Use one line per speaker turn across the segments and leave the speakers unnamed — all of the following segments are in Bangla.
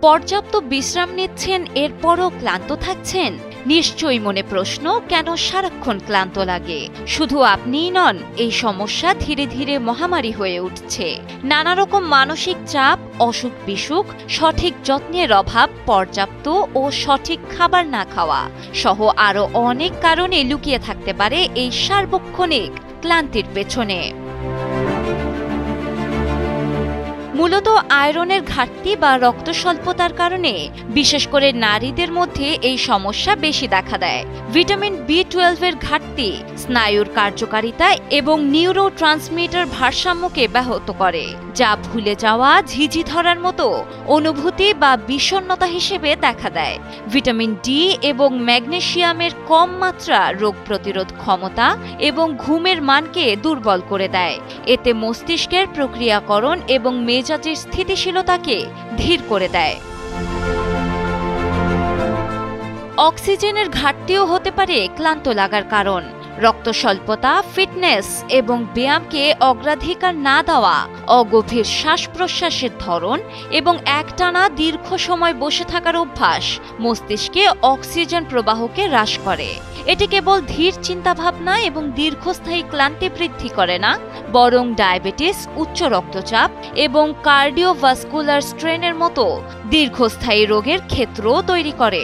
পর্যাপ্ত বিশ্রাম নিচ্ছেন এরপরও ক্লান্ত থাকছেন? নিশ্চয়ই মনে প্রশ্ন, কেন সারাক্ষণ ক্লান্ত লাগে? শুধু আপনিই নন, এই সমস্যা ধীরে ধীরে মহামারী হয়ে উঠছে। নানা রকম মানসিক চাপ, অসুখ বিসুখ, সঠিক যত্নের অভাব, পর্যাপ্ত ও সঠিক খাবার না খাওয়া সহ আরও অনেক কারণে লুকিয়ে থাকতে পারে এই সার্বক্ষণিক ক্লান্তির পেছনে। মূলত আয়রনের ঘাটতি বা রক্ত স্বল্পতার কারণে বিশেষ করে নারীদের মধ্যে এই সমস্যা বেশি দেখা দেয়। ভিটামিন B12 এর ঘাটতি স্নায়ুর কার্যকারিতা এবং নিউরো ট্রান্সমিটার ভারসাম্যকে ব্যাহত করে, যা ভুলে যাওয়া, ঝিঝি ধরার মতো অনুভূতি বা বিষণ্ণতা হিসেবে দেখা দেয়। ভিটামিন ডি এবং ম্যাগনেসিয়ামের কম মাত্রা রোগ প্রতিরোধ ক্ষমতা এবং ঘুমের মানকে দুর্বল করে দেয়। এতে মস্তিষ্কের প্রক্রিয়াকরণ এবং মেজাজের স্থিতিশীলতাকে ধীর করে দেয়। অক্সিজেনের ঘাটতিও হতে পারে ক্লান্ত লাগার কারণ। রক্ত স্বল্পতা, ফিটনেস এবং ব্যায়ামকে অগ্রাধিকার না দেওয়া, অগভীর শ্বাস প্রশ্বাসের ধরন এবং একটানা দীর্ঘ সময় বসে থাকার অভ্যাস মস্তিষ্কে অক্সিজেন প্রবাহকে হ্রাস করে। এটি কেবল ধীর চিন্তাভাবনা এবং দীর্ঘস্থায়ী ক্লান্তি বৃদ্ধি করে না, বরং ডায়াবেটিস, উচ্চ রক্তচাপ এবং কার্ডিওভাস্কুলার স্ট্রেনের মতো দীর্ঘস্থায়ী রোগের ক্ষেত্র তৈরি করে।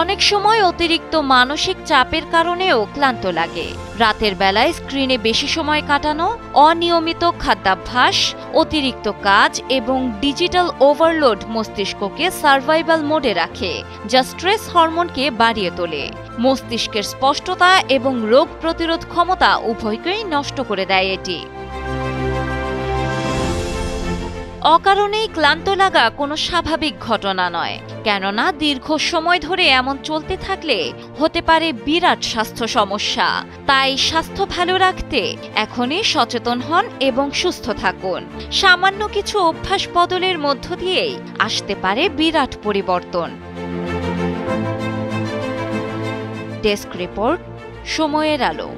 অনেক সময় অতিরিক্ত মানসিক চাপের কারণেও ক্লান্ত লাগে। রাতের বেলায় স্ক্রিনে বেশি সময় কাটানো, অনিয়মিত খাদ্যাভ্যাস, অতিরিক্ত কাজ এবং ডিজিটাল ওভারলোড মস্তিষ্ককে সার্ভাইভাল মোডে রাখে, যা স্ট্রেস হরমোনকে বাড়িয়ে তোলে। মস্তিষ্কের স্পষ্টতা এবং রোগ প্রতিরোধ ক্ষমতা উভয়কেই নষ্ট করে দেয় এটি। অকারণেই ক্লান্ত লাগা কোনো স্বাভাবিক ঘটনা নয়, কেননা দীর্ঘ সময় ধরে এমন চলতে থাকলে হতে পারে বিরাট স্বাস্থ্য সমস্যা। তাই স্বাস্থ্য ভালো রাখতে এখনই সচেতন হন এবং সুস্থ থাকুন। সামান্য কিছু অভ্যাস বদলের মধ্য দিয়েই আসতে পারে বিরাট পরিবর্তন। ডেস্ক রিপোর্ট, সময়ের আলো।